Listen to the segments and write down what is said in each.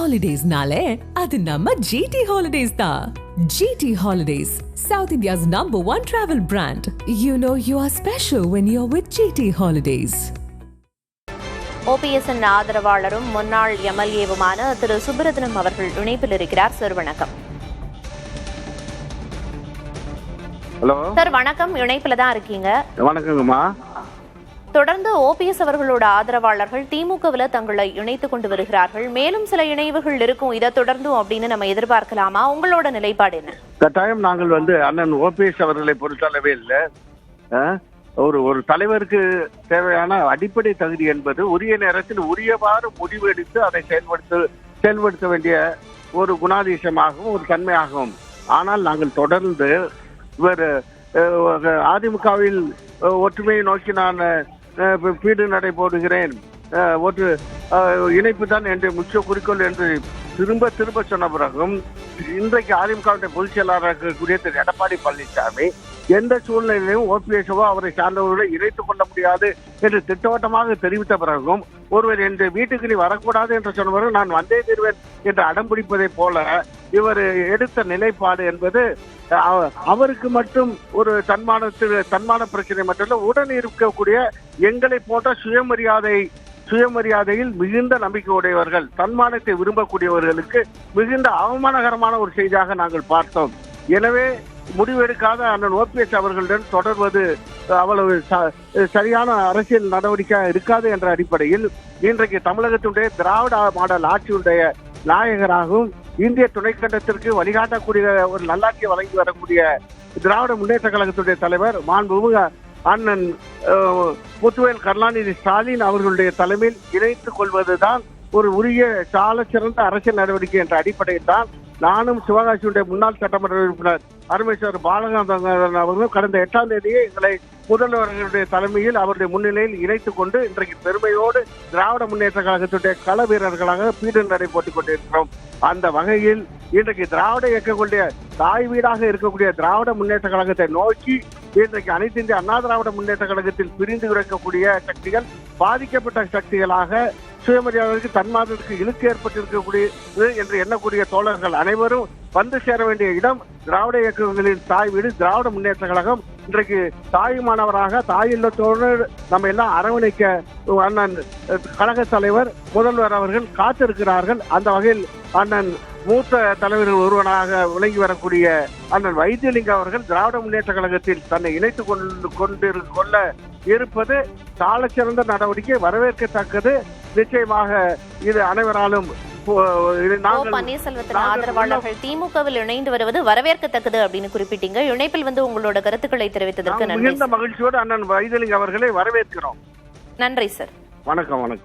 Holidays-nale, adu namma GT Holidays da. GT Holidays, South India's #1 travel brand. You know you are special when you're with GT Holidays. OPS-இன் ஆதரவாளரும் முன்னாள் MLA-வுமான திரு சுப்ரத்னம் அவர்கள் இணைப்பில் இருக்கிறார். Sir வணக்கம். Hello sir வணக்கம், இணைப்பில் தான் இருக்கீங்க. வணக்கங்கம்மா. தொடர்ந்து OPS அவர்களோட ஆதரவாளர்கள் திமுகவில் தங்களை இணைத்துக் கொண்டு வருகிறார்கள். மேலும் சில இணைவுகள் இருக்கும், இதை தொடர்ந்தும் அப்படின்னு நம்ம எதிர்பார்க்கலாமா? உங்களோட நிலைப்பாடு என்ன? கட்டாயம் நாங்கள் அண்ணன் OPS அவர்களை பொறுத்தளவே இல்லை. ஒரு தலைவருக்கு தேவையான அடிப்படை தகுதி என்பது உரிய நேரத்தில் உரியவாறு முடிவெடுத்து அதை செயல்படுத்த வேண்டிய ஒரு குணாதிசயமாகவும் ஒரு தன்மையாகவும். ஆனால் நாங்கள் தொடர்ந்து இவர் அதிமுகவில் ஒற்றுமையை நோக்கி நான் பீடு நடை போடுகிறேன், ஒரு இணைப்பு தான் என்ற முக்கிய குறிக்கோள் என்று திரும்ப சொன்ன பிறகும் இன்றைக்கு அதிமுகவுடைய பொதுச் செயலாளராக கூடிய திரு எடப்பாடி பழனிசாமி எந்த சூழ்நிலையிலும் OPS-ஓ அவரை சார்ந்தவர்களை இணைத்துக் கொள்ள முடியாது என்று திட்டவட்டமாக தெரிவித்த பிறகும் ஒருவர் என்ற வீட்டுக்கு நீ வரக்கூடாது என்று சொன்னவர்கள் நான் வந்தே தீர்வேன் என்று அடம்பிடிப்பதை போல இவர் எடுத்த நிலைப்பாடு என்பது அவருக்கு மட்டும் ஒரு தன்மான பிரச்சனை மட்டும் உடன் இருக்கக்கூடிய எங்களை போன்ற சுயமரியாதையில் மிகுந்த நம்பிக்கை உடையவர்கள், தன்மானத்தை விரும்பக்கூடியவர்களுக்கு மிகுந்த அவமானகரமான ஒரு செய்தியாக நாங்கள் பார்த்தோம். எனவே முடிவெடுக்காத அண்ணன் OPS அவர்களுடன் தொடர்வது அவ்வளவு சரியான அரசியல் நடவடிக்கை இருக்காது என்ற அடிப்படையில் இன்றைக்கு தமிழகத்தினுடைய திராவிட மாடல் ஆட்சியுடைய நாயகராகவும் இந்திய துணைக்கண்டத்திற்கு வழிகாட்டக்கூடிய ஒரு நல்லாட்சியை வழங்கி வரக்கூடிய திராவிட முன்னேற்ற கழகத்துடைய தலைவர் மாண்புமிகு அண்ணன் முத்துவேல் கருணாநிதி ஸ்டாலின் அவர்களுடைய தலைமையில் இணைத்துக் கொள்வதுதான் ஒரு உரிய சால சிறந்த அரசியல் நடவடிக்கை என்ற அடிப்படையில் தான் நானும் சிவகாசியுடைய முன்னாள் சட்டமன்ற உறுப்பினர் அருமேஸ்வர் பாலகாந்தன் அவர்களும் கடந்த 8ஆம் தேதியே எங்களை முதல்வர்களுடைய தலைமையில் அவருடைய முன்னிலையில் இணைத்துக் கொண்டு இன்றைக்கு பெருமையோடு திராவிட முன்னேற்ற கழகத்துடைய கள வீரர்களாக பீடு நடை போட்டுக் கொண்டிருக்கிறோம். அந்த வகையில் இன்றைக்கு திராவிட இயக்கங்களுடைய தாய் வீடாக இருக்கக்கூடிய திராவிட முன்னேற்ற கழகத்தை நோக்கி இன்றைக்கு அனைத்து இந்திய அண்ணா திராவிட முன்னேற்ற கழகத்தில் பிரிந்து இருக்கக்கூடிய சக்திகள் பாதிக்கப்பட்ட சக்திகளாக சுயமரியாதைக்கு தன்மானத்திற்கு இழுக்கு ஏற்பட்டிருக்கக்கூடியது என்று எண்ணக்கூடிய தோழர்கள் அனைவரும் வந்து சேர வேண்டிய இடம் திராவிட இயக்கங்களின் தாய் வீடு திராவிட முன்னேற்ற கழகம். இன்றைக்கு தாயுமானவராக தாய் இல்லத்தோடு நம்ம எல்லாம் அரவணைக்க அண்ணன் கழக தலைவர் முதல்வர் அவர்கள் காத்திருக்கிறார்கள். அந்த வகையில் அண்ணன் மூத்த தலைவர்கள் ஒருவனாக விளங்கி வரக்கூடிய அண்ணன் வைத்தியலிங்க அவர்கள் திராவிட முன்னேற்ற கழகத்தில் தன்னை இணைத்துக் கொள்ள இருப்பது சால சிறந்த நடவடிக்கை, வரவேற்கத்தக்கது. நிச்சயமாக இது அனைவராலும் பன்னீர்செல்வத்தின் ஆதரவாளர்கள் திமுகவில் இணைந்து வருவது வரவேற்கத்தக்கது அப்படின்னு குறிப்பிட்டீங்க. இணைப்பில் உங்களோட கருத்துக்களை தெரிவித்ததற்கு நன்றி. மிகுந்த மகிழ்ச்சியோடு அண்ணன் வைத்தியலிங்க அவர்களை வரவேற்கிறோம். நன்றி சார். வணக்கம்.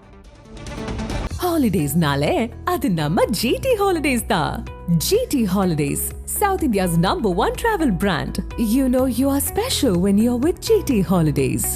Holidays-nale, adu namma GT Holidays da. GT Holidays, South India's #1 travel brand. You know you are special when you're with GT Holidays.